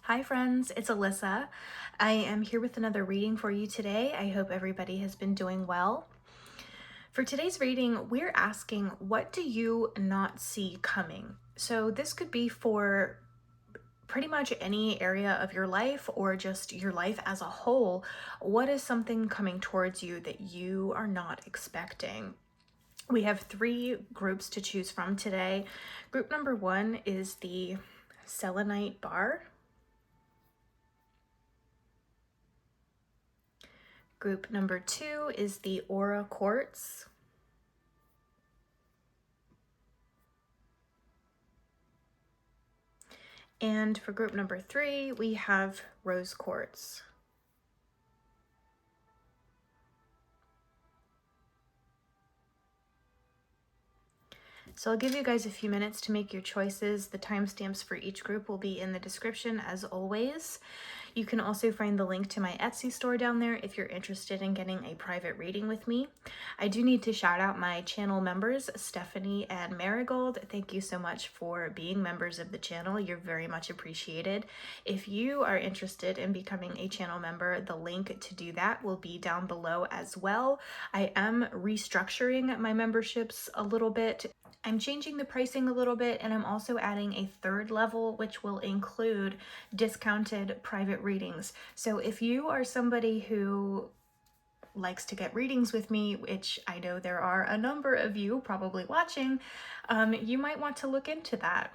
Hi friends, it's Alyssa. I am here with another reading for you today. I hope everybody has been doing well. For today's reading, we're asking, what do you not see coming? So this could be for pretty much any area of your life or just your life as a whole. What is something coming towards you that you are not expecting? We have three groups to choose from today. Group number one is the selenite bar. Group number two is the aura quartz. And for group number three, we have rose quartz. So I'll give you guys a few minutes to make your choices. The timestamps for each group will be in the description as always. You can also find the link to my Etsy store down there if you're interested in getting a private reading with me. I do need to shout out my channel members, Stephanie and Marigold. Thank you so much for being members of the channel. You're very much appreciated. If you are interested in becoming a channel member, the link to do that will be down below as well. I am restructuring my memberships a little bit. I'm changing the pricing a little bit, and I'm also adding a third level, which will include discounted private readings. So if you are somebody who likes to get readings with me, which I know there are a number of you probably watching, you might want to look into that.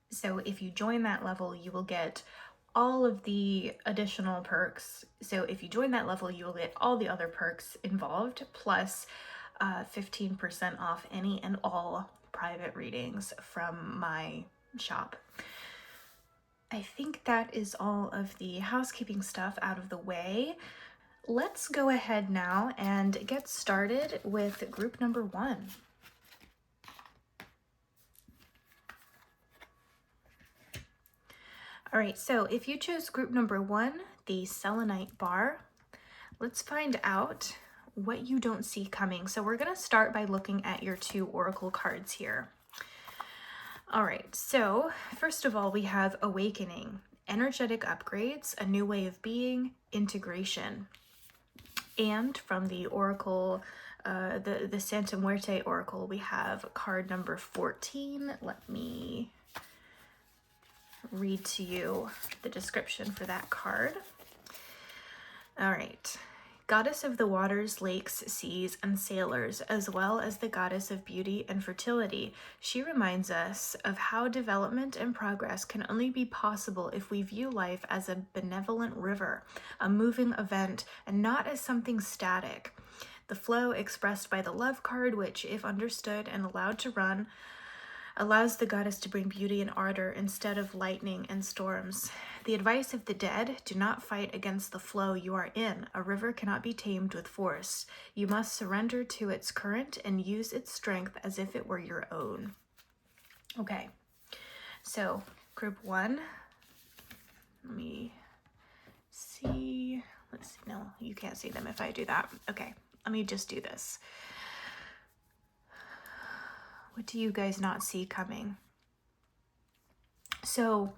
So if you join that level, you will get all of the additional perks. So if you join that level, you will get all the other perks involved, plus 15% off any and all private readings from my shop. I think that is all of the housekeeping stuff out of the way. Let's go ahead now and get started with group number one. All right, so if you chose group number one, the selenite bar, let's find out what you don't see coming. So we're going to start by looking at your two oracle cards here. All right, so first of all, we have awakening, energetic upgrades, a new way of being, integration. And from the oracle, the Santa Muerte oracle, we have card number 14. Let me read to you the description for that card. All right. Goddess of the waters, lakes, seas, and sailors, as well as the goddess of beauty and fertility, she reminds us of how development and progress can only be possible if we view life as a benevolent river, a moving event, and not as something static. The flow expressed by the love card, which, if understood and allowed to run, allows the goddess to bring beauty and ardor instead of lightning and storms. The advice of the dead: do not fight against the flow you are in. A river cannot be tamed with force. You must surrender to its current and use its strength as if it were your own. Okay, so group one, let me see. Let's see. No, you can't see them if I do that. Okay, let me just do this. What do you guys not see coming? So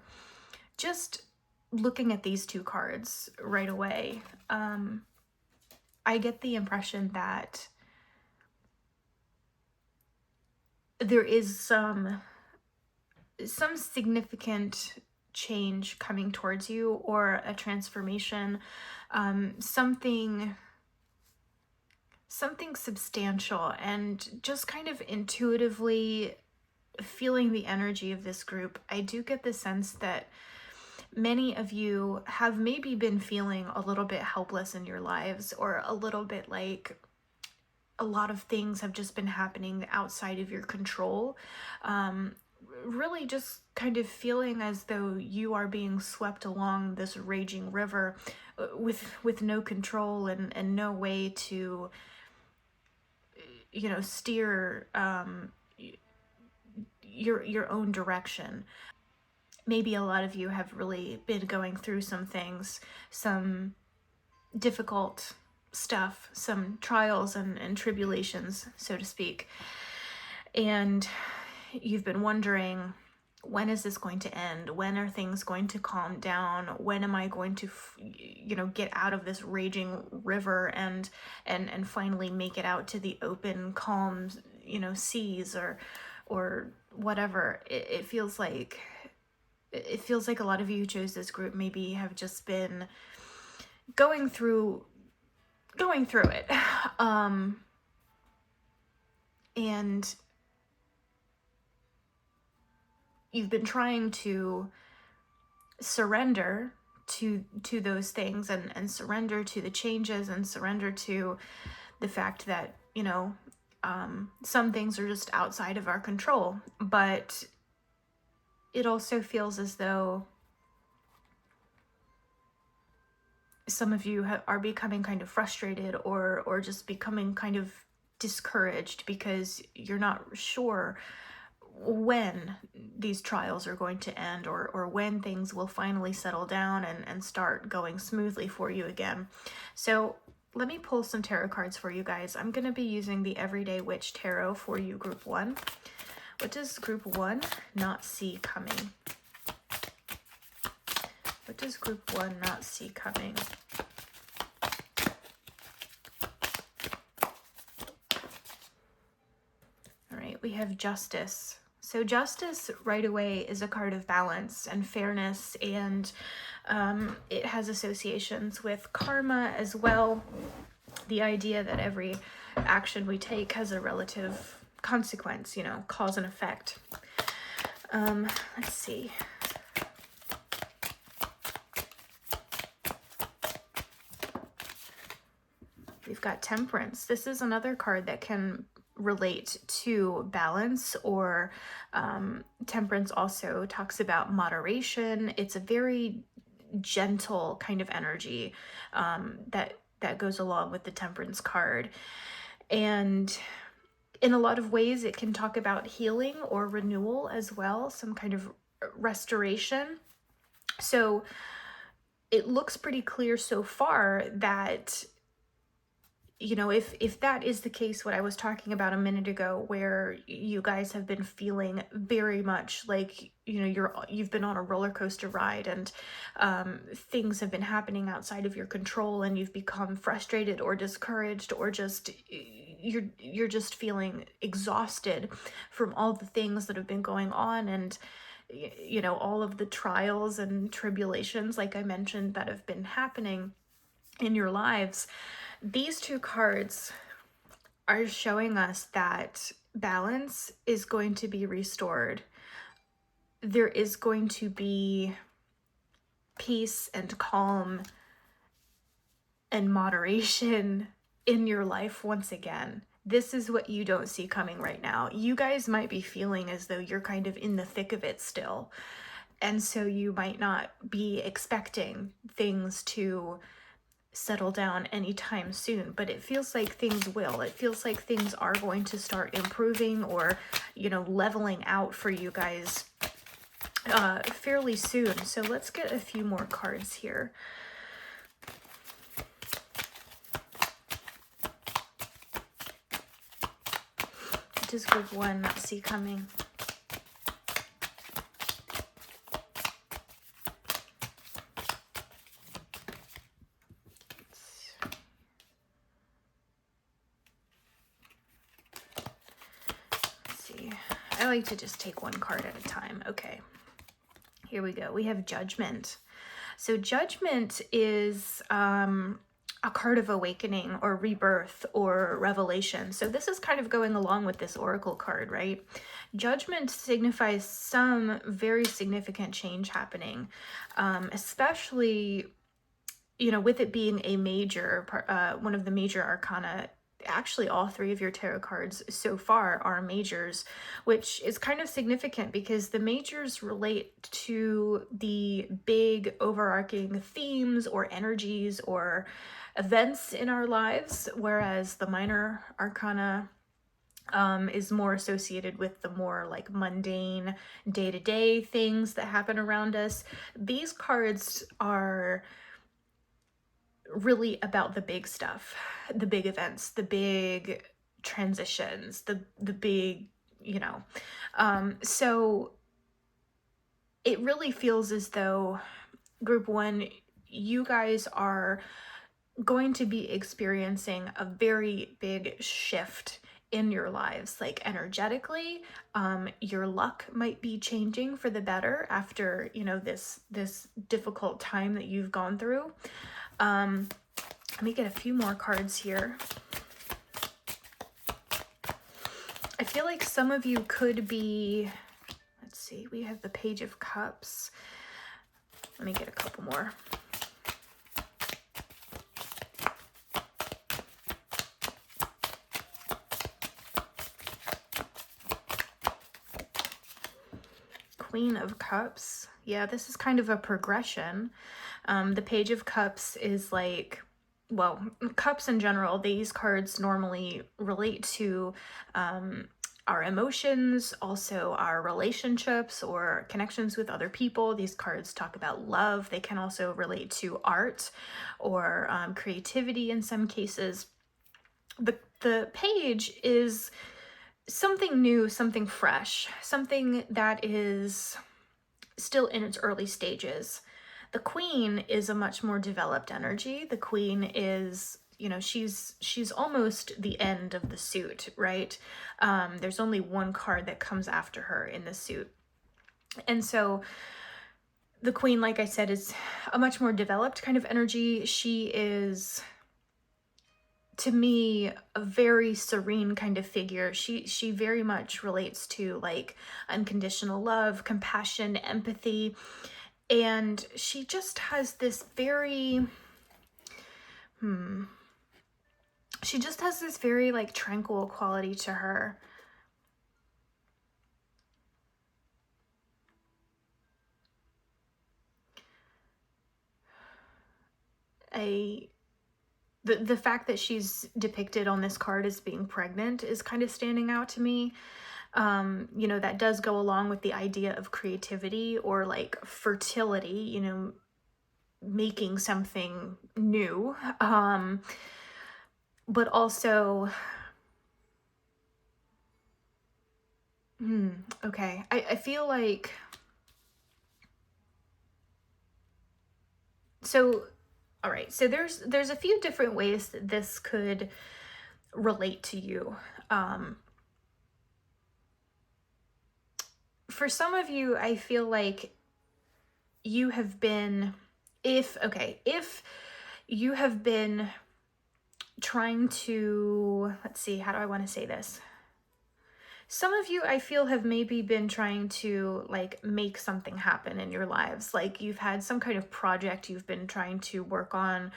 just looking at these two cards right away, I get the impression that there is some significant change coming towards you, or a transformation, something substantial, and just kind of intuitively feeling the energy of this group. I do get the sense that many of you have maybe been feeling a little bit helpless in your lives, or a little bit like a lot of things have just been happening outside of your control. Really just kind of feeling as though you are being swept along this raging river with no control and no way to, steer your own direction. Maybe a lot of you have really been going through some things, some difficult stuff, some trials and tribulations, so to speak. And you've been wondering, when is this going to end? When are things going to calm down? When am I going to, get out of this raging river and finally make it out to the open, calm, seas or whatever? It feels like a lot of you who chose this group maybe have just been going through it, and you've been trying to surrender to those things and surrender to the changes and surrender to the fact that some things are just outside of our control. But it also feels as though some of you are becoming kind of frustrated or just becoming kind of discouraged because you're not sure when these trials are going to end or when things will finally settle down and start going smoothly for you again. So let me pull some tarot cards for you guys. I'm going to be using the Everyday Witch Tarot for you, Group 1. What does Group 1 not see coming? What does Group 1 not see coming? All right, we have Justice. So Justice right away is a card of balance and fairness, and it has associations with karma as well. The idea that every action we take has a relative consequence, cause and effect. Let's see. We've got Temperance. This is another card that can relate to balance, or Temperance also talks about moderation. It's a very gentle kind of energy that goes along with the Temperance card. And in a lot of ways, it can talk about healing or renewal as well, some kind of restoration. So it looks pretty clear so far that if that is the case, what I was talking about a minute ago, where you guys have been feeling very much like, you've been on a roller coaster ride and things have been happening outside of your control and you've become frustrated or discouraged, or just, you're just feeling exhausted from all the things that have been going on, and all of the trials and tribulations, like I mentioned, that have been happening in your lives. These two cards are showing us that balance is going to be restored. There is going to be peace and calm and moderation in your life once again. This is what you don't see coming right now. You guys might be feeling as though you're kind of in the thick of it still. And so you might not be expecting things to settle down anytime soon, but it feels like things will. It feels like things are going to start improving or, leveling out for you guys fairly soon. So let's get a few more cards here. What does Group 1 not see coming? I like to just take one card at a time. Okay, here we go. We have Judgment. So Judgment is a card of awakening or rebirth or revelation. So this is kind of going along with this Oracle card, right? Judgment signifies some very significant change happening, especially, with it being a major, one of the major arcana. Actually, all three of your tarot cards so far are majors, which is kind of significant because the majors relate to the big overarching themes or energies or events in our lives, whereas the minor arcana is more associated with the more like mundane day-to-day things that happen around us. These cards are really about the big stuff, the big events, the big transitions, the big, so it really feels as though group one, you guys are going to be experiencing a very big shift in your lives, like energetically. Your luck might be changing for the better after, you know, this difficult time that you've gone through. Let me get a few more cards here. I feel like some of you could be, let's see, we have the Page of Cups. Let me get a couple more. Queen of Cups. Yeah, this is kind of a progression. The Page of Cups is like, well, cups in general, these cards normally relate to our emotions, also our relationships or connections with other people. These cards talk about love. They can also relate to art or creativity in some cases. The page is something new, something fresh, something that is still in its early stages. The Queen is a much more developed energy. The Queen is, you know, she's almost the end of the suit, right? There's only one card that comes after her in the suit. And so the Queen, like I said, is a much more developed kind of energy. She is, to me, a very serene kind of figure. She very much relates to like unconditional love, compassion, empathy, and she just has this very she just has this very like tranquil quality to her. The fact that she's depicted on this card as being pregnant is kind of standing out to me. You know, that does go along with the idea of creativity or like fertility, you know, making something new. But also, okay, I feel like, so, all right, so there's a few different ways that this could relate to you. For some of you, I feel like you have been, if you have been trying to, let's see, how do I want to say this? Some of you, I feel, have maybe been trying to like make something happen in your lives. Like you've had some kind of project you've been trying to work on,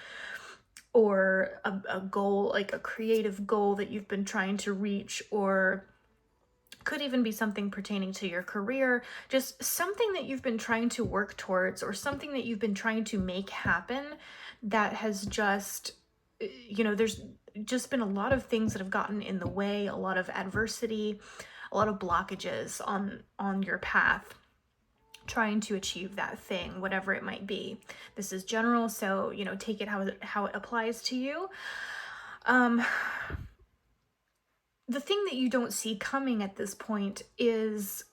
or a goal, like a creative goal that you've been trying to reach, or could even be something pertaining to your career, just something that you've been trying to work towards, or something that you've been trying to make happen that has just, you know, there's just been a lot of things that have gotten in the way, a lot of adversity, a lot of blockages on your path trying to achieve that thing, whatever it might be. This is general, so, you know, take it how it applies to you. The thing that you don't see coming at this point is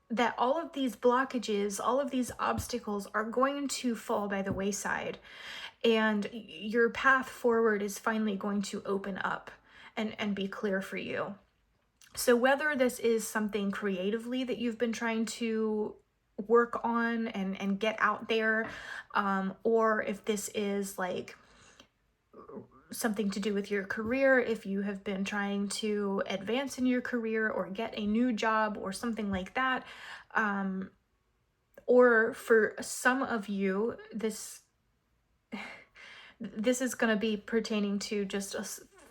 that all of these blockages, all of these obstacles are going to fall by the wayside, and your path forward is finally going to open up and be clear for you. So whether this is something creatively that you've been trying to work on and get out there, or if this is like something to do with your career, if you have been trying to advance in your career or get a new job or something like that, or for some of you, this is going to be pertaining to just a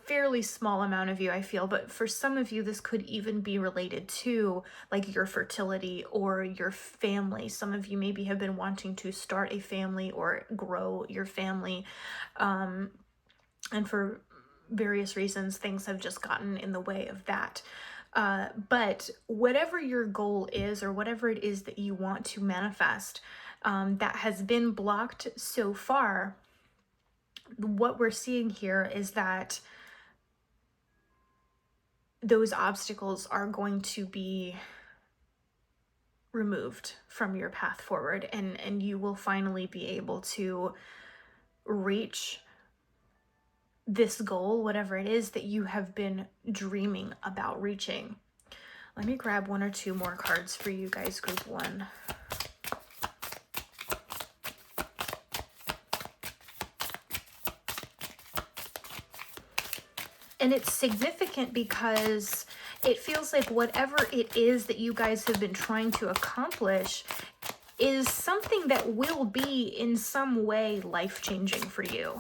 fairly small amount of you, I feel, but for some of you, this could even be related to like your fertility or your family. Some of you maybe have been wanting to start a family or grow your family, and for various reasons, things have just gotten in the way of that. But whatever your goal is, or whatever it is that you want to manifest, that has been blocked so far, what we're seeing here is that those obstacles are going to be removed from your path forward, and you will finally be able to reach this goal, whatever it is that you have been dreaming about reaching. Let me grab one or two more cards for you guys, group one. And it's significant because it feels like whatever it is that you guys have been trying to accomplish is something that will be in some way life-changing for you.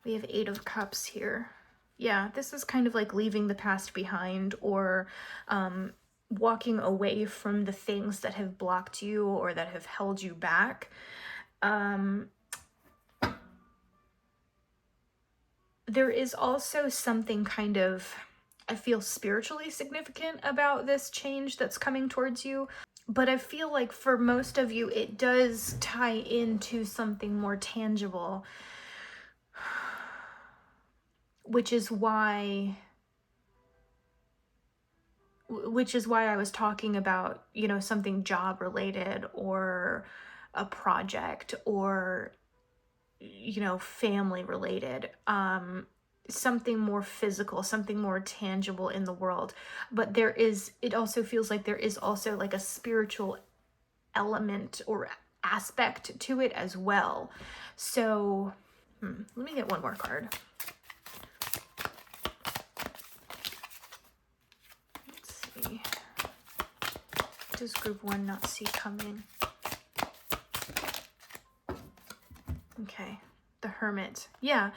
We have 8 of Cups here. Yeah, this is kind of like leaving the past behind, or walking away from the things that have blocked you or that have held you back. There is also something kind of, I feel, spiritually significant about this change that's coming towards you. But I feel like for most of you, it does tie into something more tangible, which is why I was talking about, you know, something job related or a project or, you know, family related, something more physical, something more tangible in the world. But it also feels like there is also like a spiritual element or aspect to it as well. So let me get one more card. Let's see. Does group one not see coming? Okay, the Hermit. Yeah.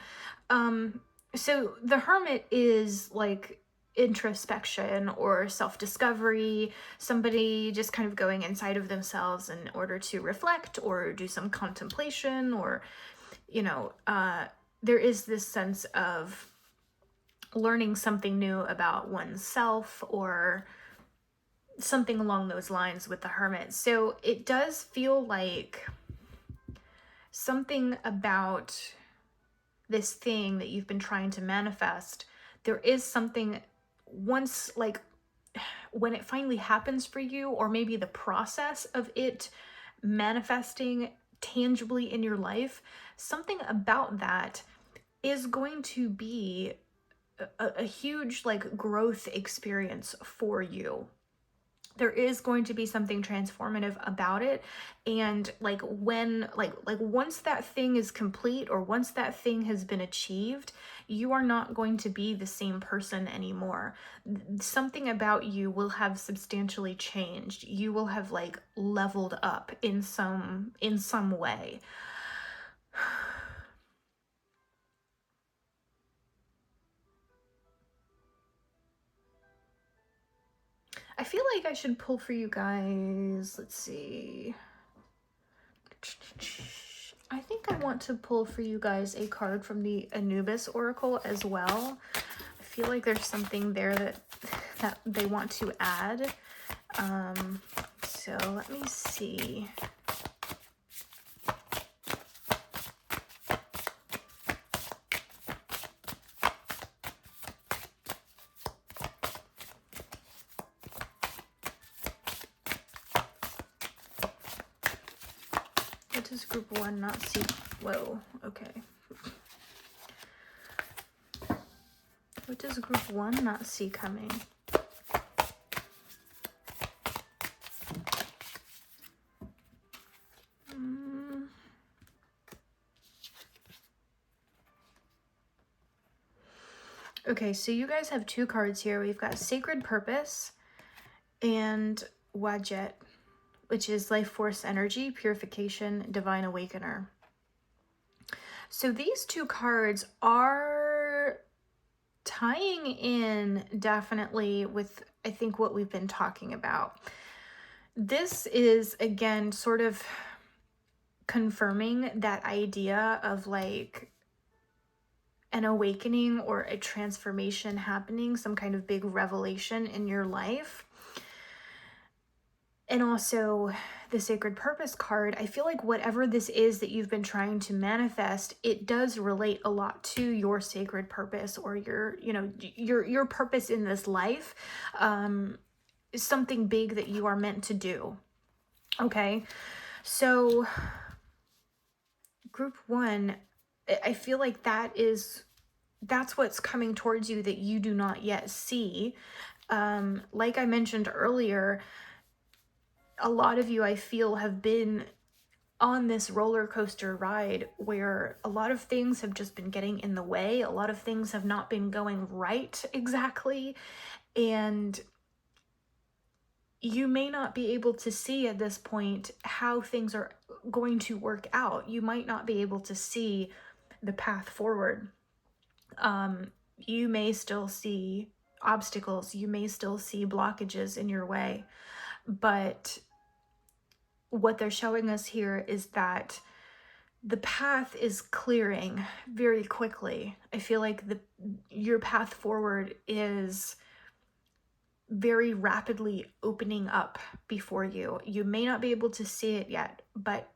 So the Hermit is like introspection or self-discovery, somebody just kind of going inside of themselves in order to reflect or do some contemplation, or, you know, there is this sense of learning something new about oneself or something along those lines with the Hermit. So it does feel like something about this thing that you've been trying to manifest, there is something, once, like, when it finally happens for you, or maybe the process of it manifesting tangibly in your life, something about that is going to be a huge, like, growth experience for you. There is going to be something transformative about it. And like when, like once that thing is complete, or once that thing has been achieved, you are not going to be the same person anymore. Something about you will have substantially changed. You will have like leveled up in some way. I feel like I should pull for you guys. Let's see. I think I want to pull for you guys a card from the Anubis Oracle as well. I feel like there's something there that they want to add. So let me see. What does group one not see? Whoa, okay. What does group one not see coming? Okay, so you guys have 2 cards here. We've got Sacred Purpose and Wajet, which is Life Force Energy, Purification, Divine Awakener. So these 2 cards are tying in definitely with, I think, what we've been talking about. This is, again, sort of confirming that idea of like an awakening or a transformation happening, some kind of big revelation in your life. And also the Sacred Purpose card, I feel like whatever this is that you've been trying to manifest, it does relate a lot to your sacred purpose, or your, you know, your purpose in this life, is something big that you are meant to do. Okay, so group one, I feel like that's what's coming towards you that you do not yet see. Like I mentioned earlier, a lot of you, I feel, have been on this roller coaster ride where a lot of things have just been getting in the way. A lot of things have not been going right exactly. And you may not be able to see at this point how things are going to work out. You might not be able to see the path forward. You may still see obstacles. You may still see blockages in your way. But what they're showing us here is that the path is clearing very quickly. I feel like your path forward is very rapidly opening up before you. You may not be able to see it yet, but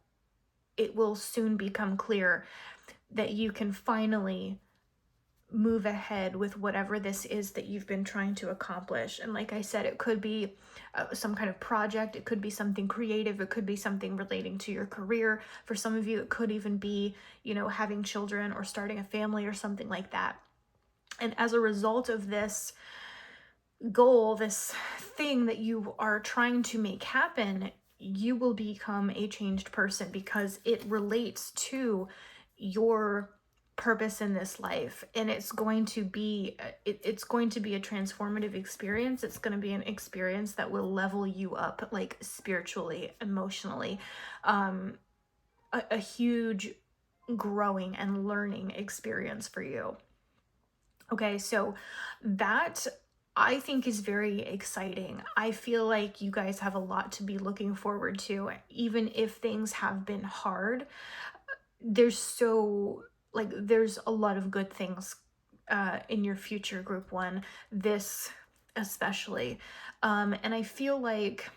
it will soon become clear that you can finally move ahead with whatever this is that you've been trying to accomplish. And like I said, it could be some kind of project, it could be something creative, it could be something relating to your career. For some of you, it could even be, you know, having children or starting a family or something like that. And as a result of this goal, this thing that you are trying to make happen, you will become a changed person because it relates to your purpose in this life. And it's going to be it's going to be a transformative experience. It's going to be an experience that will level you up, like spiritually, emotionally, a huge growing and learning experience for you. Okay, so that, I think, is very exciting. I feel like you guys have a lot to be looking forward to. Even if things have been hard, there's a lot of good things in your future, group one, this especially. And I feel like,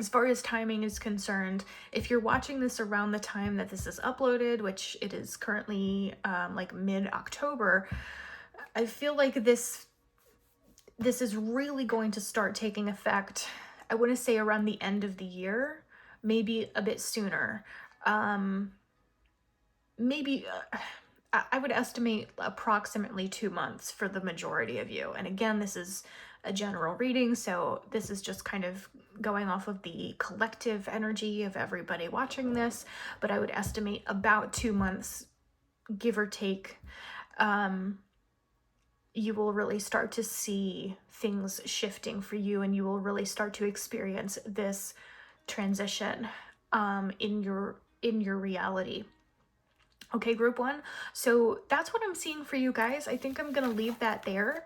as far as timing is concerned, if you're watching this around the time that this is uploaded, which it is currently like mid-October, I feel like this is really going to start taking effect, I want to say around the end of the year, maybe a bit sooner. Maybe I would estimate approximately 2 months for the majority of you. And again, this is a general reading, so this is just kind of going off of the collective energy of everybody watching this, but I would estimate about 2 months, give or take. You will really start to see things shifting for you, and you will really start to experience this transition in your reality. Okay, group one. So that's what I'm seeing for you guys. I think I'm going to leave that there.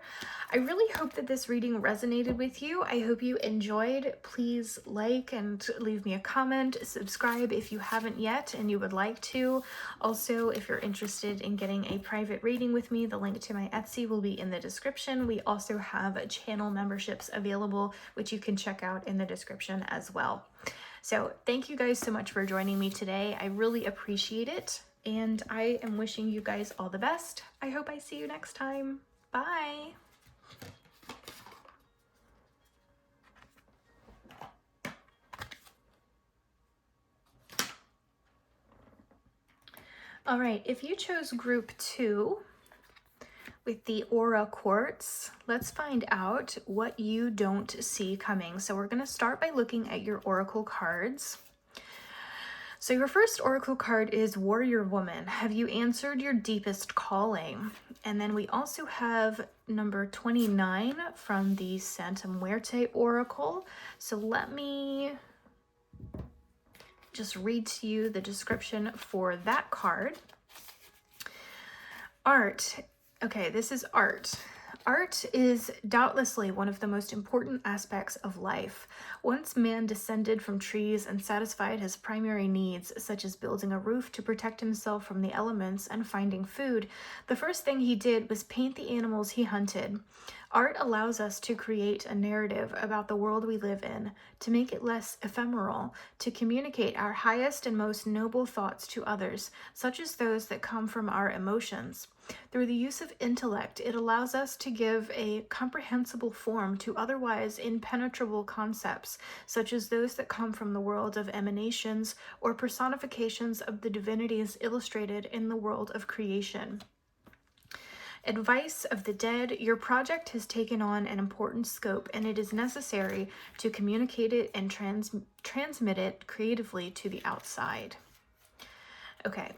I really hope that this reading resonated with you. I hope you enjoyed. Please like and leave me a comment. Subscribe if you haven't yet and you would like to. Also, if you're interested in getting a private reading with me, the link to my Etsy will be in the description. We also have channel memberships available, which you can check out in the description as well. So thank you guys so much for joining me today. I really appreciate it. And I am wishing you guys all the best. I hope I see you next time. Bye. All right, if you chose group 2 with the Aura Quartz, let's find out what you don't see coming. So we're going to start by looking at your Oracle cards. So your first Oracle card is Warrior Woman. Have you answered your deepest calling? And then we also have number 29 from the Santa Muerte Oracle. So let me just read to you the description for that card. Art. Okay, this is art. Art is doubtlessly one of the most important aspects of life. Once man descended from trees and satisfied his primary needs, such as building a roof to protect himself from the elements and finding food, the first thing he did was paint the animals he hunted. Art allows us to create a narrative about the world we live in, to make it less ephemeral, to communicate our highest and most noble thoughts to others, such as those that come from our emotions. Through the use of intellect, it allows us to give a comprehensible form to otherwise impenetrable concepts, such as those that come from the world of emanations or personifications of the divinities illustrated in the world of creation. Advice of the dead, your project has taken on an important scope, and it is necessary to communicate it and transmit it creatively to the outside. Okay.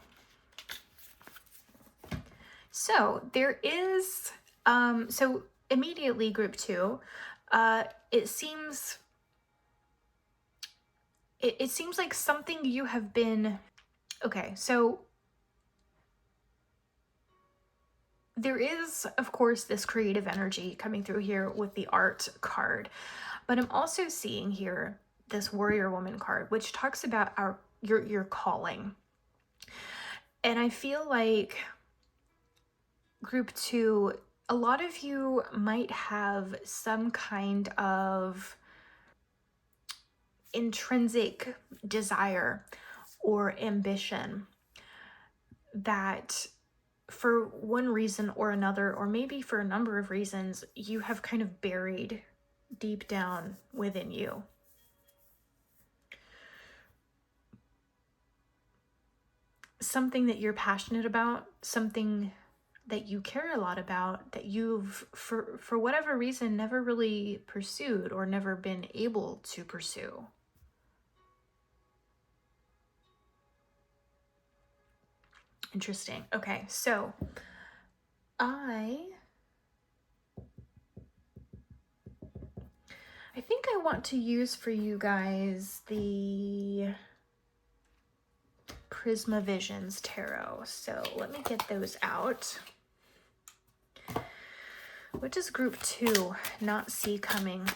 So there is, so immediately group 2, it seems like something you have been, okay, so there is, of course, this creative energy coming through here with the art card, but I'm also seeing here this warrior woman card, which talks about your calling. And I feel like group 2, a lot of you might have some kind of intrinsic desire or ambition that for one reason or another, or maybe for a number of reasons, you have kind of buried deep down within you. Something that you're passionate about, something that you care a lot about, that you've, for whatever reason, never really pursued or never been able to pursue. Interesting. Okay, so I think I want to use for you guys the Prisma Visions Tarot. So let me get those out. What does group 2 not see coming?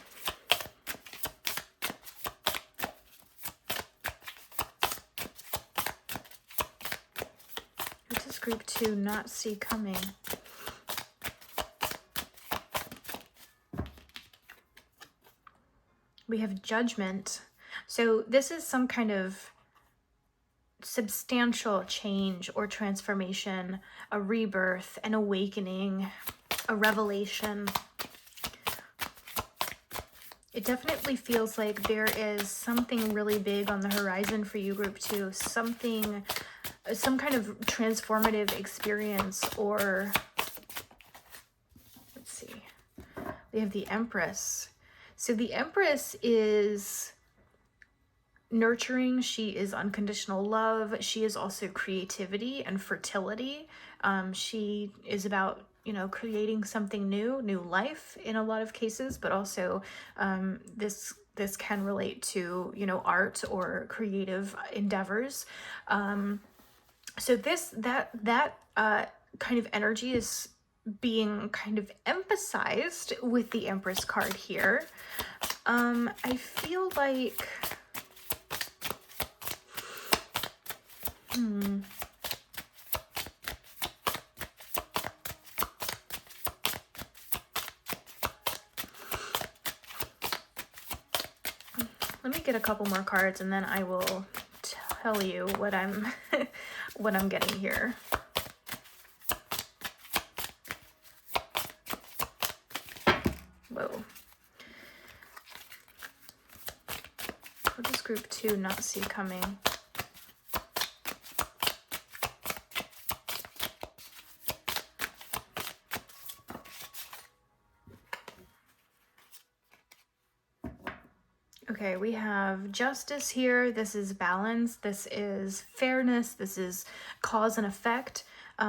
What does group 2 not see coming? We have Judgment. So this is some kind of substantial change or transformation, a rebirth, an awakening, a revelation. It definitely feels like there is something really big on the horizon for you, group 2, some kind of transformative experience, or let's see, we have the Empress. So the Empress is nurturing, she is unconditional love, she is also creativity and fertility. She is about, you know, creating something new life in a lot of cases, but also this can relate to, you know, art or creative endeavors. So that kind of energy is being kind of emphasized with the Empress card here. I feel like let me get a couple more cards and then I will tell you what I'm what I'm getting here. Whoa. What does group 2 not see coming? Okay, we have justice here. This is balance. This is fairness. This is cause and effect.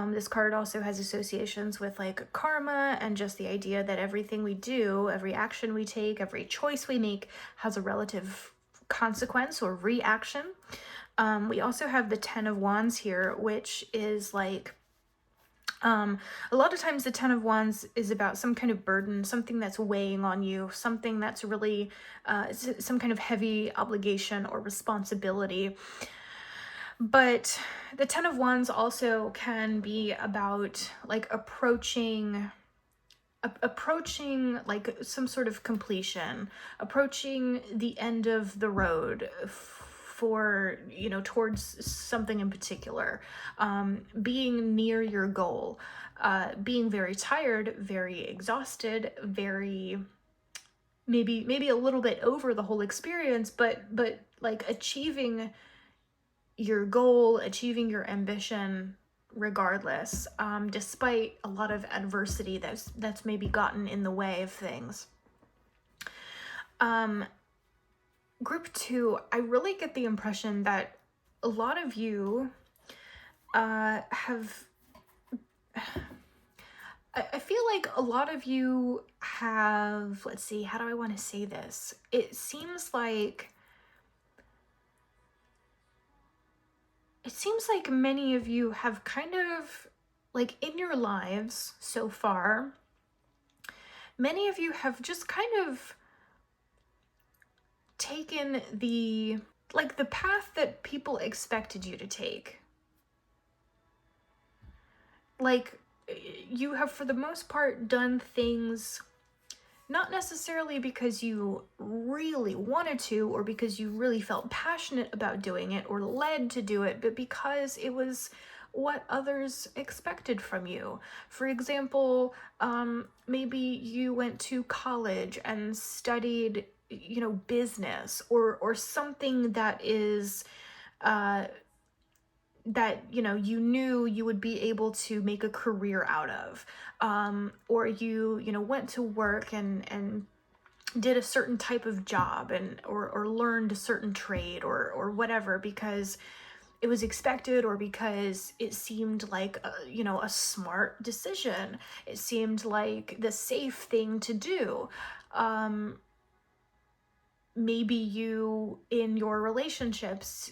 This card also has associations with like karma and just the idea that everything we do, every action we take, every choice we make has a relative consequence or reaction. We also have the 10 of Wands here, which is like, a lot of times the 10 of Wands is about some kind of burden, something that's weighing on you, something that's really some kind of heavy obligation or responsibility. But the 10 of Wands also can be about like approaching approaching like some sort of completion, approaching the end of the road for, you know, towards something in particular, being near your goal, being very tired, very exhausted, very maybe a little bit over the whole experience, but like achieving your goal, achieving your ambition regardless, despite a lot of adversity that's maybe gotten in the way of things. Group 2, I really get the impression that a lot of you have, I feel like a lot of you have, let's see, how do I want to say this? It seems like many of you have kind of, like, in your lives so far, many of you have just kind of taken the path that people expected you to take. Like, you have, for the most part, done things not necessarily because you really wanted to or because you really felt passionate about doing it or led to do it, but because it was what others expected from you. For example, maybe you went to college and studied, you know, business or something that is that, you know, you knew you would be able to make a career out of, or you know, went to work and did a certain type of job or learned a certain trade or whatever because it was expected or because it seemed like you know, a smart decision. It seemed like the safe thing to do. Maybe you, in your relationships,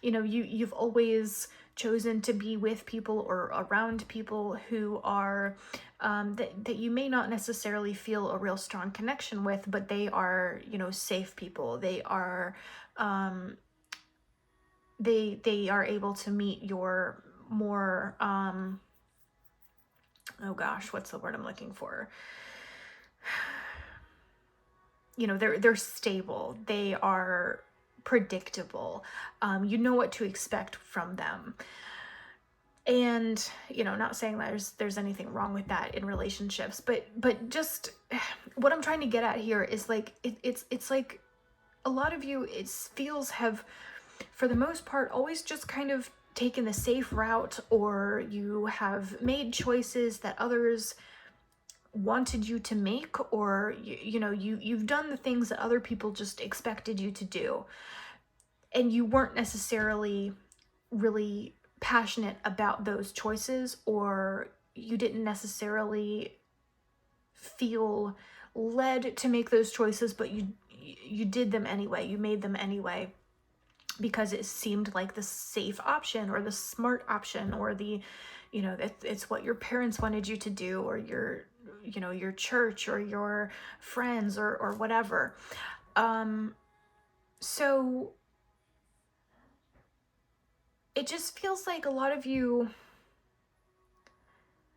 you know, you've always chosen to be with people or around people who are that you may not necessarily feel a real strong connection with, but they are, you know, safe people. They are they are able to meet your more oh gosh, what's the word I'm looking for? You know, they're stable. They are predictable. You know what to expect from them. And, you know, not saying that there's anything wrong with that in relationships, but just what I'm trying to get at here is like it's like a lot of you, it feels, have for the most part always just kind of taken the safe route, or you have made choices that others wanted you to make, or you know, you've done the things that other people just expected you to do, and you weren't necessarily really passionate about those choices, or you didn't necessarily feel led to make those choices, but you did them anyway. You made them anyway because it seemed like the safe option or the smart option, or the, you know, it's what your parents wanted you to do, or your, you know, your church or your friends or whatever. So it just feels like a lot of you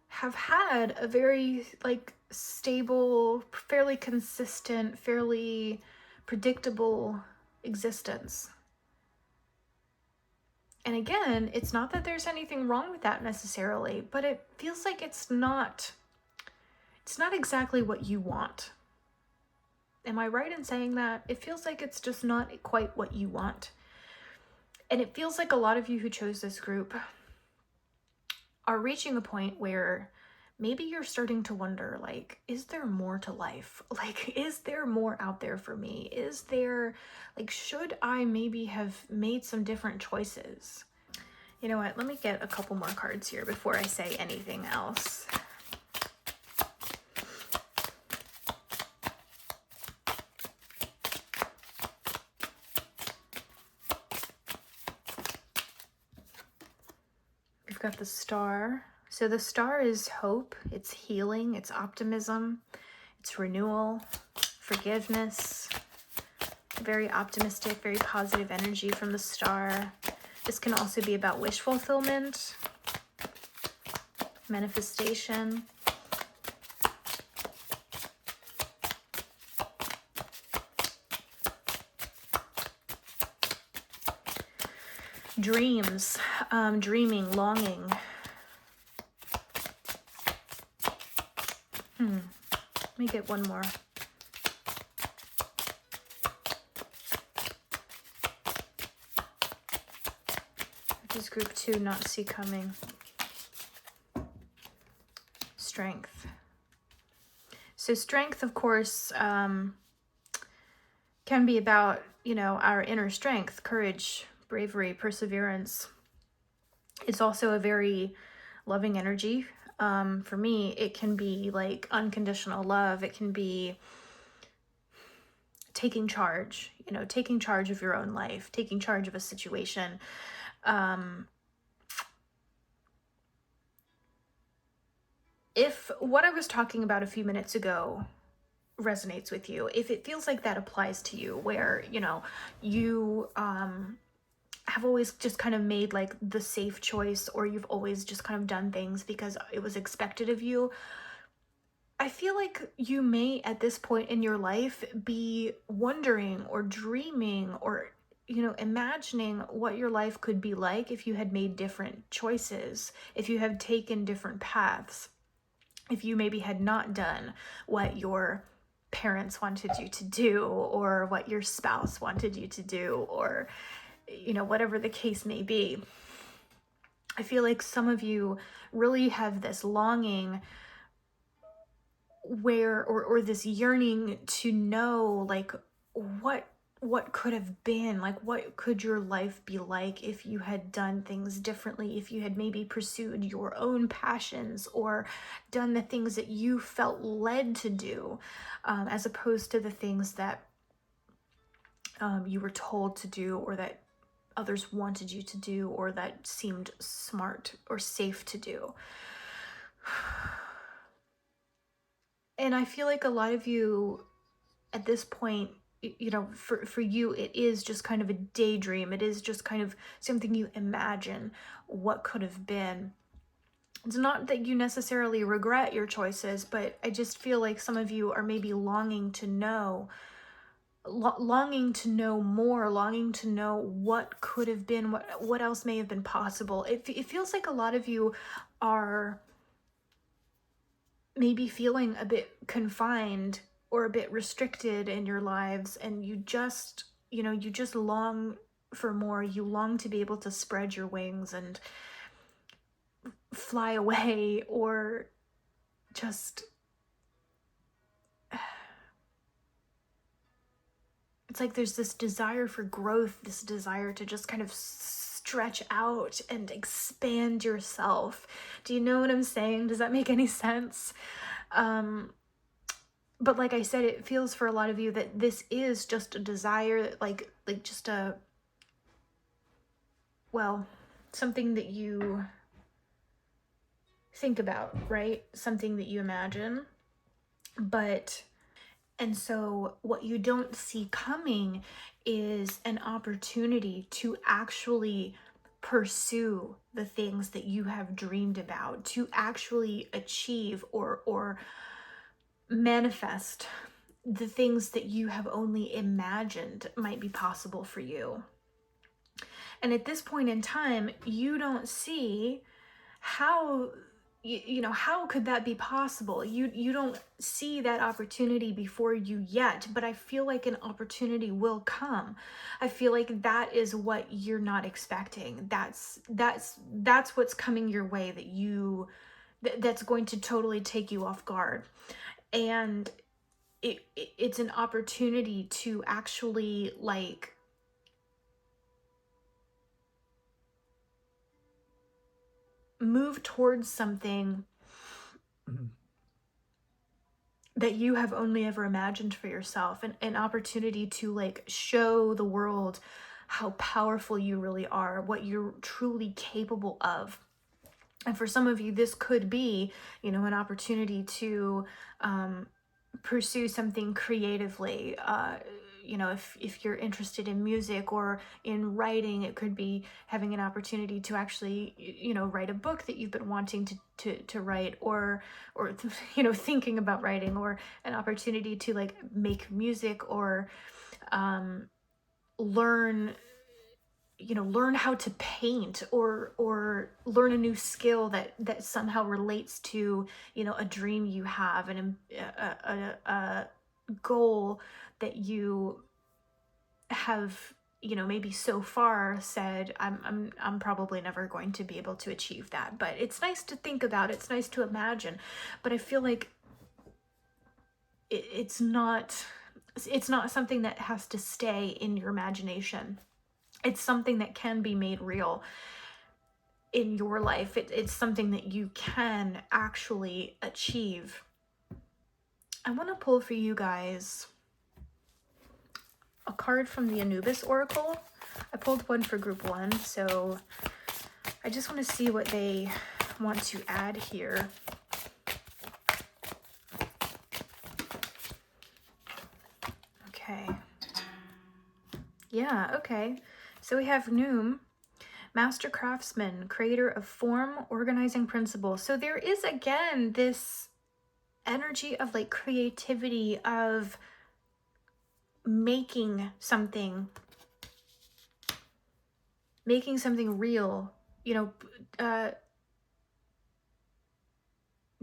have had a very like stable, fairly consistent, fairly predictable existence. And again, it's not that there's anything wrong with that necessarily, but it feels like it's not exactly what you want. Am I right in saying that? It feels like it's just not quite what you want. And it feels like a lot of you who chose this group are reaching a point where maybe you're starting to wonder, like, is there more to life? Like, is there more out there for me? Is there, like, should I maybe have made some different choices? You know what? Let me get a couple more cards here before I say anything else. We've got the Star. So the Star is hope, it's healing, it's optimism, it's renewal, forgiveness, very optimistic, very positive energy from the Star. This can also be about wish fulfillment. manifestation, dreams, dreaming, longing. Let me get one more. What does group 2 not see coming? Strength. So strength, of course, can be about, you know, our inner strength, courage, bravery, perseverance. It's also a very loving energy. For me, it can be like unconditional love. It can be taking charge, you know, taking charge of your own life, taking charge of a situation. If what I was talking about a few minutes ago resonates with you, if it feels like that applies to you, where, you know, you have always just kind of made like the safe choice, or you've always just kind of done things because it was expected of you, I feel like you may at this point in your life be wondering or dreaming or, you know, imagining what your life could be like if you had made different choices, if you had taken different paths, if you maybe had not done what your parents wanted you to do, or what your spouse wanted you to do, or, you know, whatever the case may be. I feel like some of you really have this longing where, or this yearning to know, like, what could have been, like, what could your life be like if you had done things differently, if you had maybe pursued your own passions or done the things that you felt led to do, as opposed to the things that you were told to do, or that others wanted you to do, or that seemed smart or safe to do. And I feel like a lot of you at this point, you know, for you, it is just kind of a daydream. It is just kind of something you imagine what could have been. It's not that you necessarily regret your choices, but I just feel like some of you are maybe longing to know more, longing to know what could have been, what else may have been possible. It feels like a lot of you are maybe feeling a bit confined or a bit restricted in your lives, and you just, you know, you just long for more. You long to be able to spread your wings and fly away, or just, it's like there's this desire for growth, this desire to just kind of stretch out and expand yourself. Do you know what I'm saying? Does that make any sense? But like I said, it feels for a lot of you that this is just a desire, like just a, well, something that you think about, right? Something that you imagine. And so what you don't see coming is an opportunity to actually pursue the things that you have dreamed about, to actually achieve or manifest the things that you have only imagined might be possible for you. And at this point in time, you don't see how, you know, how could that be possible? You don't see that opportunity before you yet, but I feel like an opportunity will come. I feel like that is what you're not expecting. That's what's coming your way that's going to totally take you off guard. And it's an opportunity to actually, like, move towards something that you have only ever imagined for yourself, an opportunity to, like, show the world how powerful you really are, what you're truly capable of. And for some of you, this could be, you know, an opportunity to pursue something creatively, you know, if you're interested in music or in writing, it could be having an opportunity to actually, you know, write a book that you've been wanting to write, or you know, thinking about writing, or an opportunity to like make music, or learn, you know, learn how to paint, or learn a new skill that somehow relates to, you know, a dream you have, and a goal that you have, you know, maybe so far said, I'm probably never going to be able to achieve that. But it's nice to think about, it's nice to imagine, but I feel like it's not something that has to stay in your imagination. It's something that can be made real in your life. It's something that you can actually achieve. I want to pull for you guys a card from the Anubis Oracle. I pulled one for group 1, so I just want to see what they want to add here. Okay. Yeah, okay. So we have Noom, Master Craftsman, creator of form, organizing principle. So there is, again, this energy of like creativity, of making something real, you know,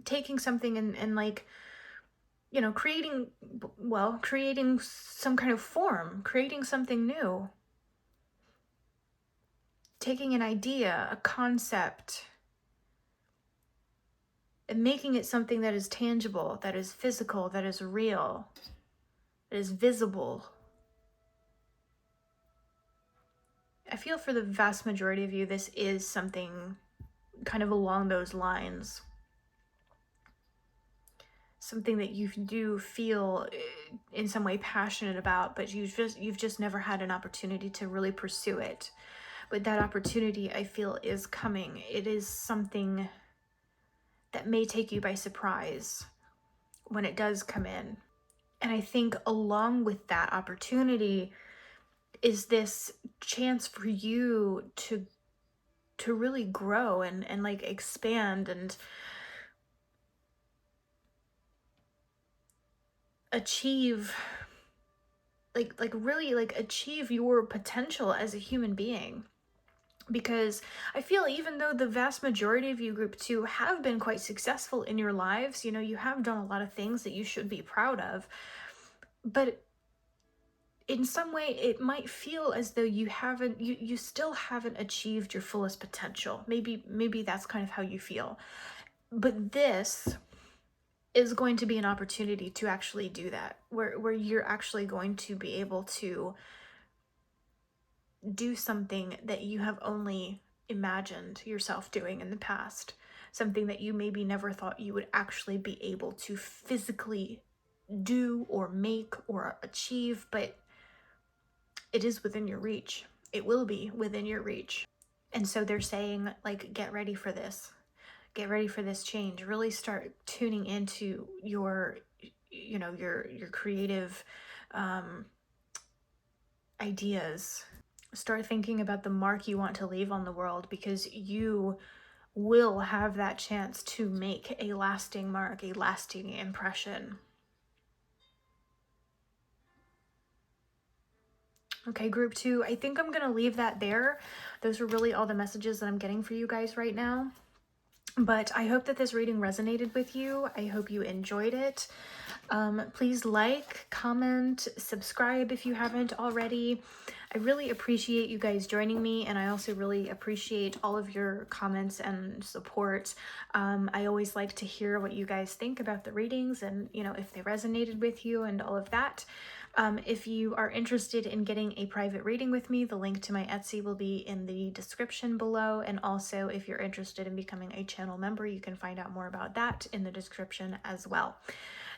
taking something and like, you know, creating some kind of form, creating something new, taking an idea, a concept, and making it something that is tangible, that is physical, that is real, that is visible. I feel for the vast majority of you, this is something kind of along those lines. Something that you do feel in some way passionate about, but you've just never had an opportunity to really pursue it. But that opportunity, I feel, is coming. It is something that may take you by surprise when it does come in. And I think along with that opportunity is this chance for you to really grow and like expand and achieve, like really like achieve your potential as a human being. Because I feel, even though the vast majority of you group 2 have been quite successful in your lives, you know, you have done a lot of things that you should be proud of, but in some way it might feel as though you still haven't achieved your fullest potential. Maybe that's kind of how you feel. But this is going to be an opportunity to actually do that, where you're actually going to be able to do something that you have only imagined yourself doing in the past, something that you maybe never thought you would actually be able to physically do or make or achieve, but it is within your reach. It will be within your reach. And so they're saying, like, get ready for this. Get ready for this change. Really start tuning into your, you know, your creative ideas. Start thinking about the mark you want to leave on the world, because you will have that chance to make a lasting mark, a lasting impression. Okay, group 2, I think I'm gonna leave that there. Those are really all the messages that I'm getting for you guys right now. But I hope that this reading resonated with you. I hope you enjoyed it. Please like, comment, subscribe if you haven't already. I really appreciate you guys joining me, and I also really appreciate all of your comments and support. I always like to hear what you guys think about the readings, and, you know, if they resonated with you and all of that. If you are interested in getting a private reading with me, the link to my Etsy will be in the description below. And also, if you're interested in becoming a channel member, you can find out more about that in the description as well.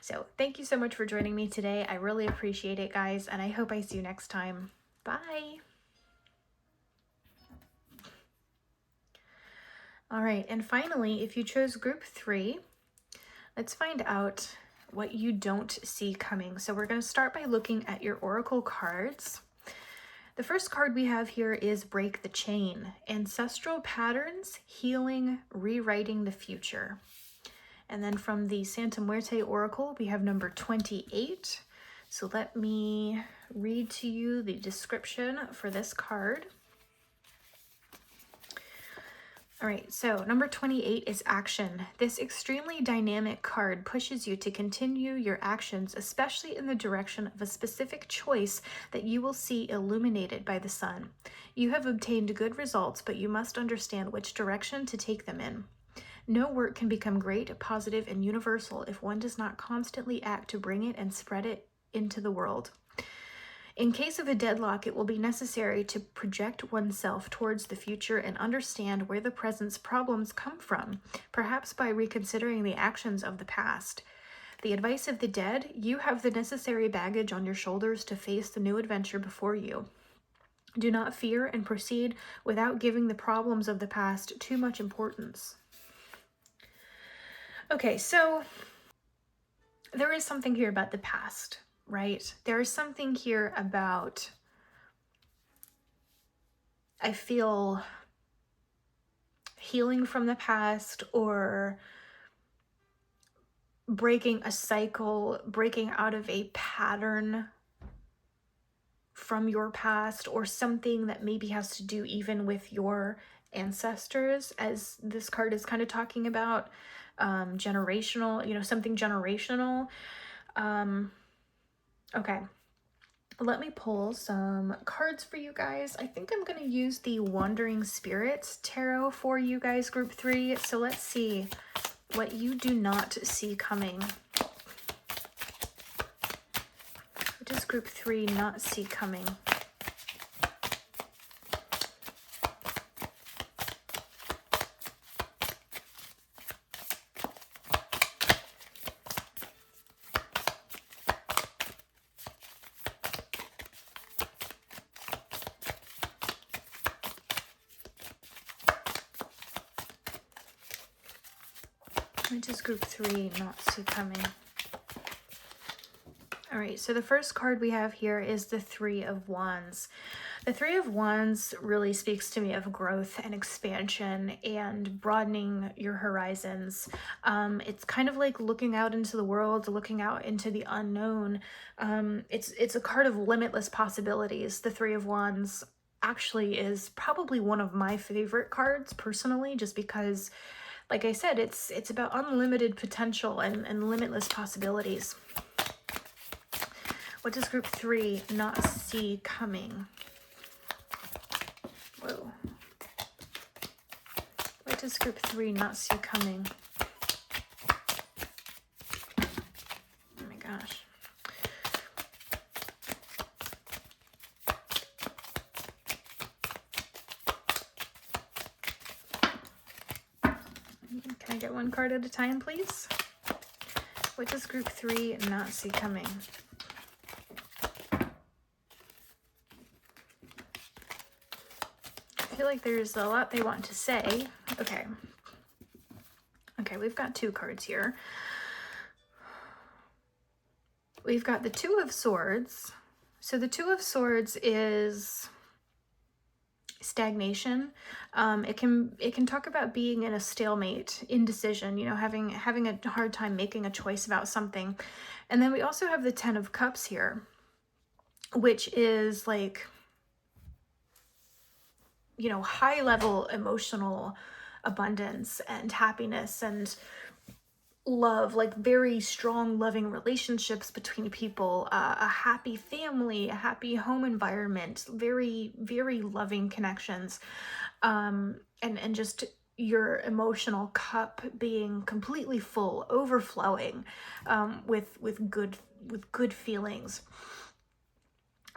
So thank you so much for joining me today. I really appreciate it, guys, and I hope I see you next time. Bye. All right, and finally, if you chose group 3, let's find out what you don't see coming. So we're going to start by looking at your oracle cards. The first card we have here is Break the Chain. Ancestral patterns, healing, rewriting the future. And then from the Santa Muerte Oracle, we have number 28. So let me read to you the description for this card. All right, so number 28 is action. This extremely dynamic card pushes you to continue your actions, especially in the direction of a specific choice that you will see illuminated by the sun. You have obtained good results, but you must understand which direction to take them in. No work can become great, positive, and universal if one does not constantly act to bring it and spread it into the world. In case of a deadlock, it will be necessary to project oneself towards the future and understand where the present's problems come from, perhaps by reconsidering the actions of the past. The advice of the dead: you have the necessary baggage on your shoulders to face the new adventure before you. Do not fear and proceed without giving the problems of the past too much importance. Okay, so there is something here about the past, right? There's something here about, I feel, healing from the past, or breaking a cycle, breaking out of a pattern from your past, or something that maybe has to do even with your ancestors, as this card is kind of talking about, generational, something generational. Okay, let me pull some cards for you guys. I think I'm going to use the Wandering Spirits Tarot for you guys, group 3. So let's see what you do not see coming. What does group 3 not see coming? What does group 3 not see coming? All right, so the first card we have here is the Three of Wands. The Three of Wands really speaks to me of growth and expansion and broadening your horizons. It's kind of like looking out into the world, looking out into the unknown. It's a card of limitless possibilities. The Three of Wands actually is probably one of my favorite cards personally, just because, like I said, it's about unlimited potential and limitless possibilities. What does group 3 not see coming? Whoa. What does group 3 not see coming? Oh my gosh. Can I get one card at a time, please? What does group 3 not see coming? I feel like there's a lot they want to say. Okay, we've got 2 cards here. We've got the Two of Swords. So the Two of Swords is stagnation. It can talk about being in a stalemate, indecision, having a hard time making a choice about something. And then we also have the Ten of Cups here, which is like, high level emotional abundance and happiness and love, like very strong loving relationships between people, a happy family, a happy home environment, very, very loving connections, and just your emotional cup being completely full, overflowing, with good feelings.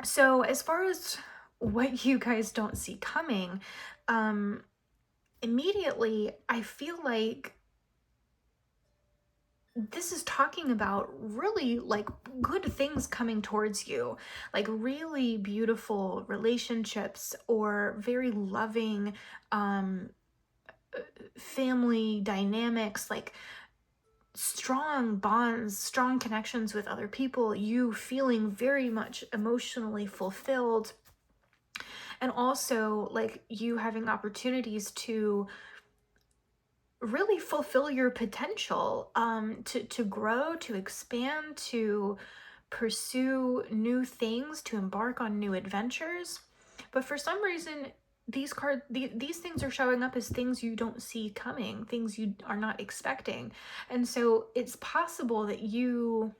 So as far as what you guys don't see coming, immediately I feel like this is talking about really like good things coming towards you, like really beautiful relationships or very loving family dynamics, like strong bonds, strong connections with other people, you feeling very much emotionally fulfilled, and also like you having opportunities to really fulfill your potential, to grow, to expand, to pursue new things, to embark on new adventures. But for some reason, these things are showing up as things you don't see coming, things you are not expecting. And so it's possible that you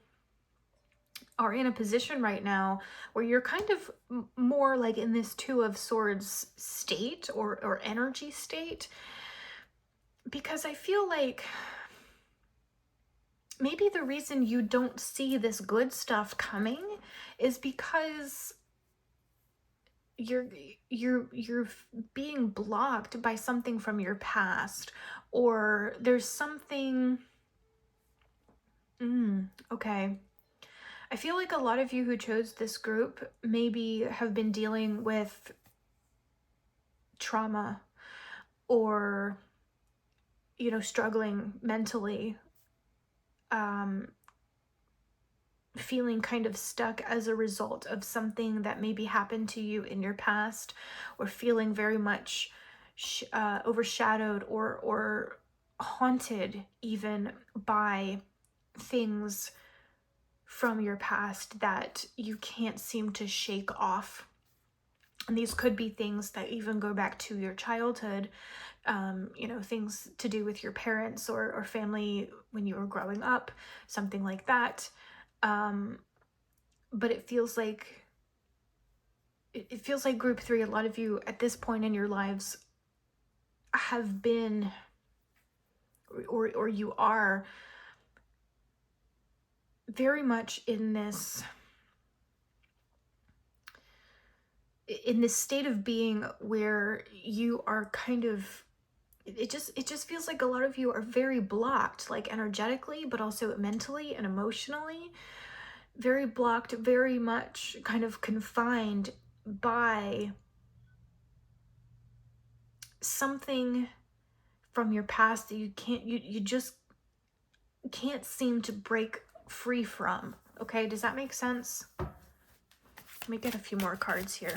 are in a position right now where you're kind of more like in this Two of Swords state, or energy state, because I feel like maybe the reason you don't see this good stuff coming is because you're being blocked by something from your past, or there's something. Okay. I feel like a lot of you who chose this group maybe have been dealing with trauma, or struggling mentally, feeling kind of stuck as a result of something that maybe happened to you in your past, or feeling very much overshadowed or haunted even by things from your past that you can't seem to shake off. And these could be things that even go back to your childhood, things to do with your parents or family when you were growing up, something like that. But it feels like group 3, a lot of you at this point in your lives have been, or you are very much in this state of being where you are kind of, it just feels like a lot of you are very blocked, like energetically, but also mentally and emotionally, very blocked, very much kind of confined by something from your past that you just can't seem to break free from. Okay, does that make sense? Let me get a few more cards here.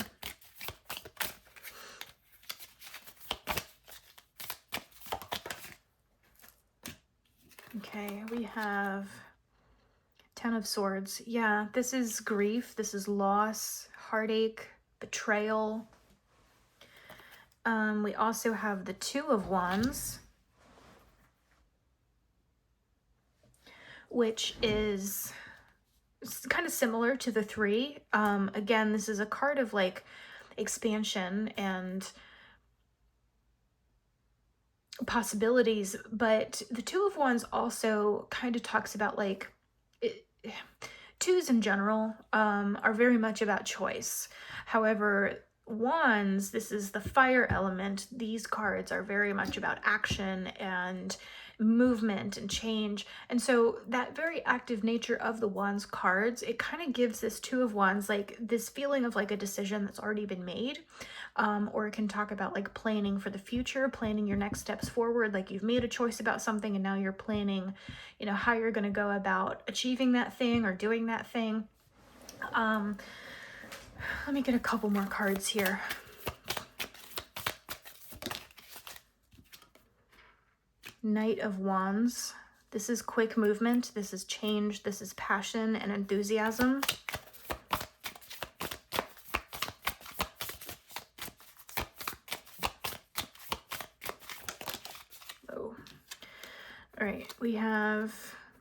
Okay, we have Ten of Swords. Yeah, this is grief, this is loss, heartache, betrayal. We also have the Two of Wands, which is kind of similar to the Three. Again, this is a card of like expansion and possibilities, but the Two of Wands also kind of talks about like twos in general are very much about choice. However, Wands, this is the fire element. These cards are very much about action and movement and change. And so that very active nature of the Wands cards, it kind of gives this Two of Wands like this feeling of like a decision that's already been made. Or it can talk about like planning for the future, planning your next steps forward. Like you've made a choice about something and now you're planning, how you're going to go about achieving that thing or doing that thing. Let me get a couple more cards here. Knight of Wands. This is quick movement. This is change. This is passion and enthusiasm. Oh. All right, we have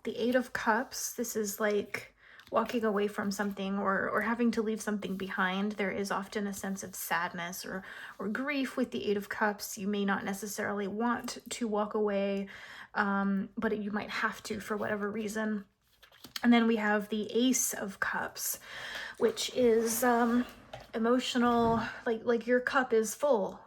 the Eight of Cups. This is like walking away from something or having to leave something behind. There is often a sense of sadness or grief with the Eight of Cups. You may not necessarily want to walk away, but you might have to for whatever reason. And then we have the Ace of Cups, which is emotional, like your cup is full,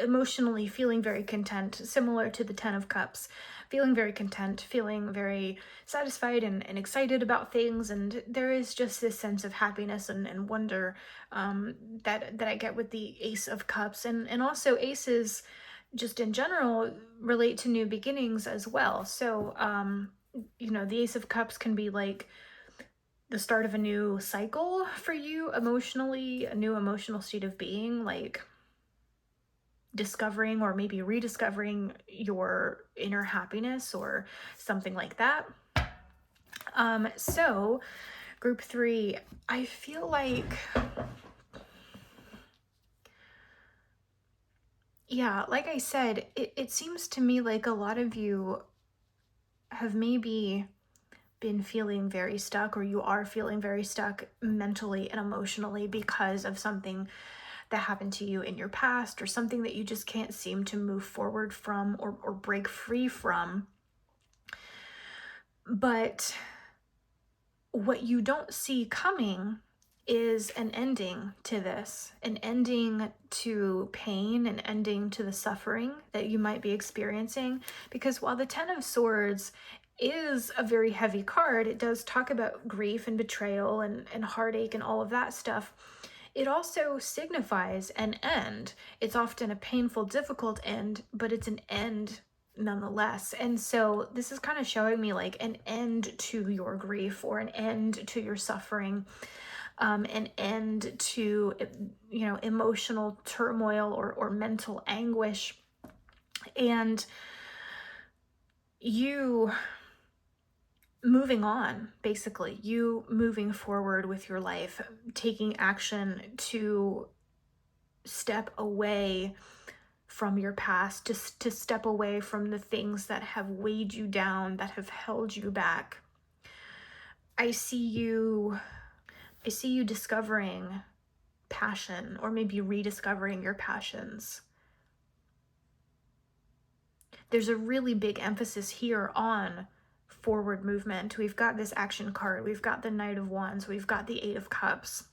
emotionally feeling very content, similar to the Ten of Cups, feeling very content, feeling very satisfied and excited about things. And there is just this sense of happiness and wonder that I get with the Ace of Cups. And also aces just in general relate to new beginnings as well. So, you know, the Ace of Cups can be like the start of a new cycle for you emotionally, a new emotional state of being, like discovering or maybe rediscovering your inner happiness or something like that. So group 3, I feel like, yeah, like I said, it seems to me like a lot of you have maybe been feeling very stuck, or you are feeling very stuck mentally and emotionally because of something that happened to you in your past, or something that you just can't seem to move forward from or break free from. But what you don't see coming is an ending to this, an ending to pain, an ending to the suffering that you might be experiencing. Because while the Ten of Swords is a very heavy card, it does talk about grief and betrayal and heartache and all of that stuff. It also signifies an end. It's often a painful, difficult end, but it's an end nonetheless. And so this is kind of showing me like an end to your grief, or an end to your suffering, an end to, you know, emotional turmoil or mental anguish. And you moving on, basically, you moving forward with your life, taking action to step away from your past, just to step away from the things that have weighed you down, that have held you back. I see you discovering passion, or maybe rediscovering your passions. There's a really big emphasis here on forward movement. We've got this action card, we've got the Knight of Wands, we've got the Eight of Cups,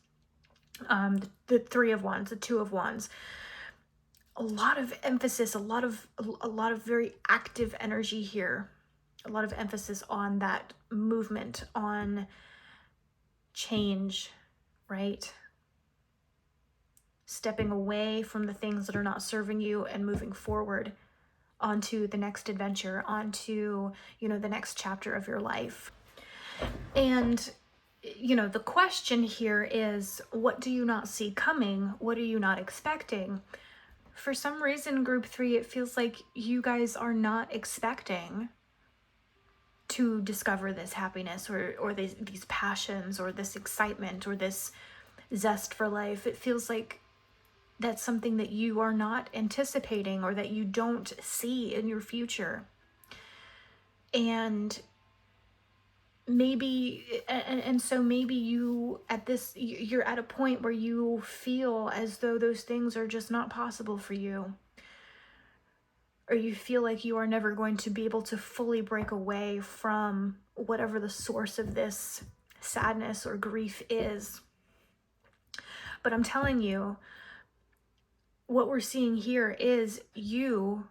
the Three of Wands, the Two of Wands. A lot of emphasis, a lot of very active energy here. A lot of emphasis on that movement, on change, right? Stepping away from the things that are not serving you and moving forward onto the next adventure, onto, you know, the next chapter of your life. And, you know, the question here is, what do you not see coming? What are you not expecting? For some reason, group 3, it feels like you guys are not expecting to discover this happiness, or these passions, or this excitement, or this zest for life. It feels like that's something that you are not anticipating, or that you don't see in your future. And maybe, and so maybe you're at a point where you feel as though those things are just not possible for you, or you feel like you are never going to be able to fully break away from whatever the source of this sadness or grief is. But I'm telling you, what we're seeing here is you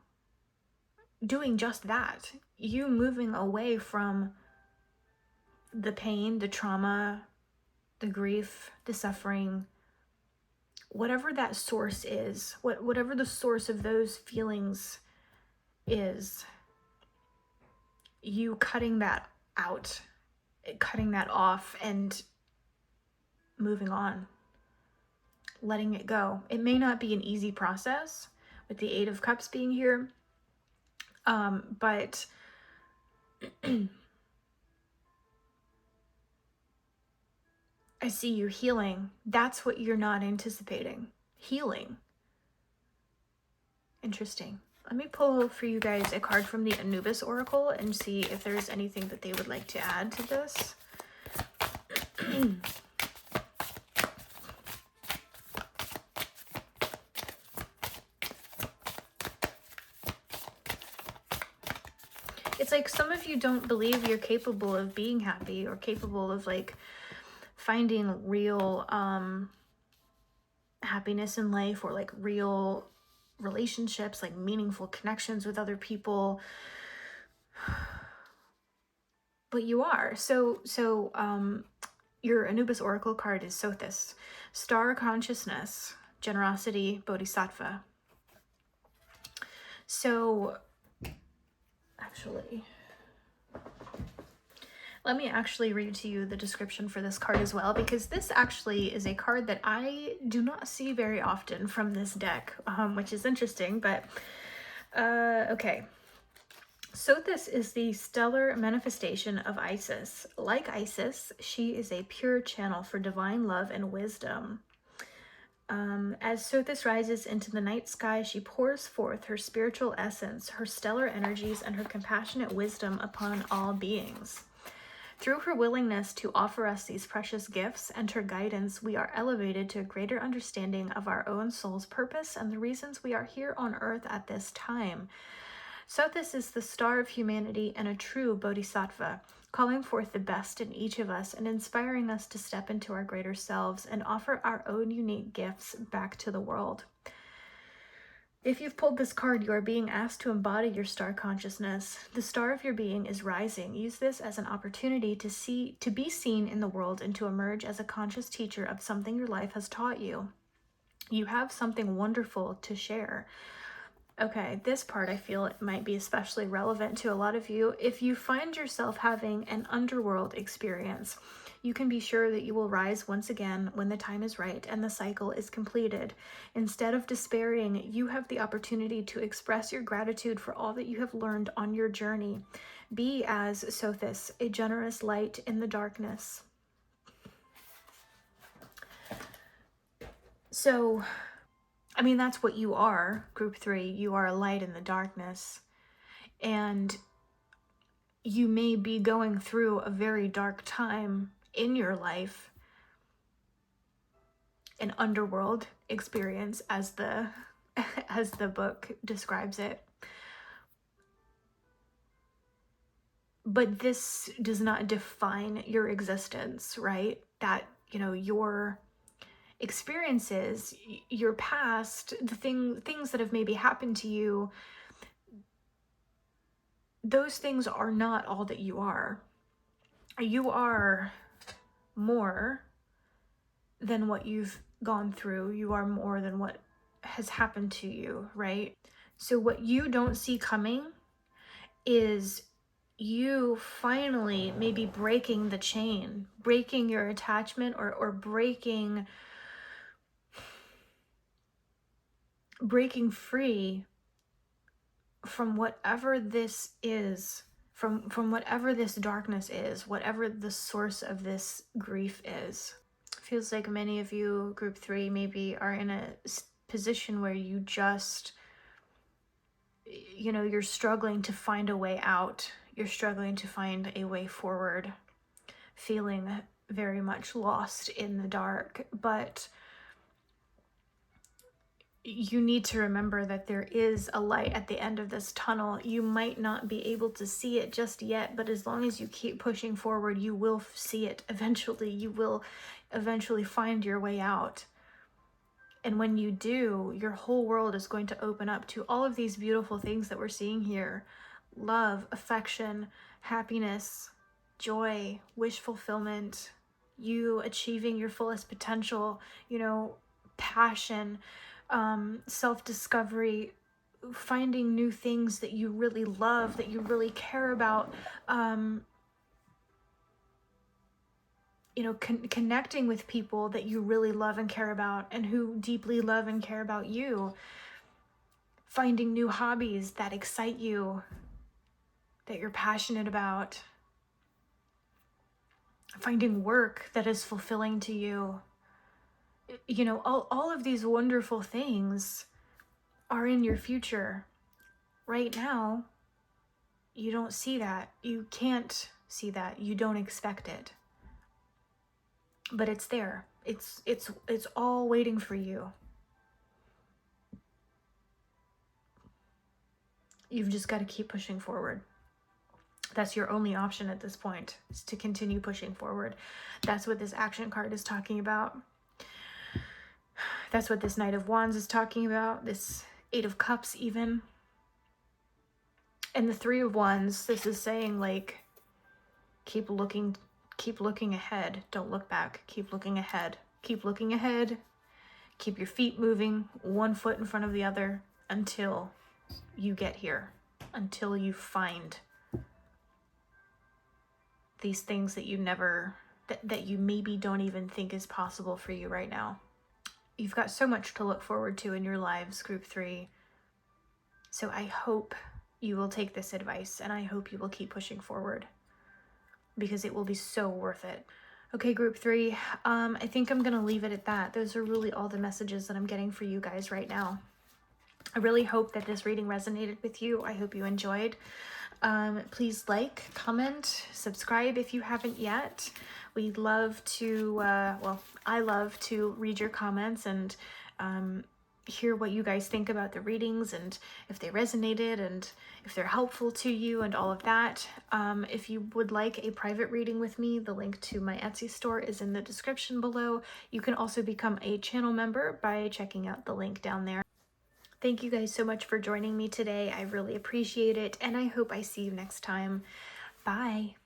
doing just that. You moving away from the pain, the trauma, the grief, the suffering, whatever that source is, whatever the source of those feelings is, you cutting that out, cutting that off, and moving on, letting it go. It may not be an easy process with the Eight of Cups being here, but I see you healing. That's what you're not anticipating. Healing. Interesting. Let me pull for you guys a card from the Anubis Oracle and see if there's anything that they would like to add to this. It's like some of you don't believe you're capable of being happy, or capable of like finding real happiness in life, or like real relationships, like meaningful connections with other people. But you are. So your Anubis Oracle card is Sothis, Star Consciousness, Generosity, Bodhisattva. So actually, let me actually read to you the description for this card as well, because this actually is a card that I do not see very often from this deck, which is interesting, but okay. Sothis is the stellar manifestation of Isis. Like Isis, she is a pure channel for divine love and wisdom. As Sothis rises into the night sky, she pours forth her spiritual essence, her stellar energies, and her compassionate wisdom upon all beings. Through her willingness to offer us these precious gifts and her guidance, we are elevated to a greater understanding of our own soul's purpose and the reasons we are here on earth at this time. Sothis is the star of humanity and a true bodhisattva, calling forth the best in each of us and inspiring us to step into our greater selves and offer our own unique gifts back to the world. If you've pulled this card, you are being asked to embody your star consciousness. The star of your being is rising. Use this as an opportunity to be seen in the world and to emerge as a conscious teacher of something your life has taught you. You have something wonderful to share. Okay, this part I feel it might be especially relevant to a lot of you. If you find yourself having an underworld experience, you can be sure that you will rise once again when the time is right and the cycle is completed. Instead of despairing, you have the opportunity to express your gratitude for all that you have learned on your journey. Be as Sothis, a generous light in the darkness. So, I mean, that's what you are, Group 3. You are a light in the darkness. And you may be going through a very dark time in your life, an underworld experience as the book describes it. But this does not define your existence, right? That, your experiences, your past, the things that have maybe happened to you, those things are not all that you are. You are more than what you've gone through. You are more than what has happened to you, right? So what you don't see coming is you finally maybe breaking the chain, breaking your attachment, or breaking free from whatever this is, from whatever this darkness is, whatever the source of this grief is. Feels like many of you, Group 3, maybe are in a position where you just, you're struggling to find a way out. You're struggling to find a way forward, feeling very much lost in the dark. But you need to remember that there is a light at the end of this tunnel. You might not be able to see it just yet, but as long as you keep pushing forward, you will see it eventually. You will eventually find your way out. And when you do, your whole world is going to open up to all of these beautiful things that we're seeing here. Love, affection, happiness, joy, wish fulfillment, you achieving your fullest potential, passion, self-discovery, finding new things that you really love, that you really care about, connecting with people that you really love and care about and who deeply love and care about you, finding new hobbies that excite you, that you're passionate about, finding work that is fulfilling to you. All of these wonderful things are in your future. Right now, you don't see that. You can't see that. You don't expect it. But it's there. It's all waiting for you. You've just got to keep pushing forward. That's your only option at this point, is to continue pushing forward. That's what this action card is talking about. That's what this Knight of Wands is talking about, this Eight of Cups even. And the Three of Wands, this is saying, like, keep looking ahead. Don't look back. Keep looking ahead. Keep looking ahead. Keep your feet moving, one foot in front of the other, until you get here, until you find these things that you never, that you maybe don't even think is possible for you right now. You've got so much to look forward to in your lives, group 3. So I hope you will take this advice, and I hope you will keep pushing forward, because it will be so worth it. Okay, group 3, I think I'm going to leave it at that. Those are really all the messages that I'm getting for you guys right now. I really hope that this reading resonated with you. I hope you enjoyed. Please like, comment, subscribe if you haven't yet. We'd love to, I love to read your comments and hear what you guys think about the readings, and if they resonated, and if they're helpful to you, and all of that. If you would like a private reading with me, the link to my Etsy store is in the description below. You can also become a channel member by checking out the link down there. Thank you guys so much for joining me today. I really appreciate it, and I hope I see you next time. Bye.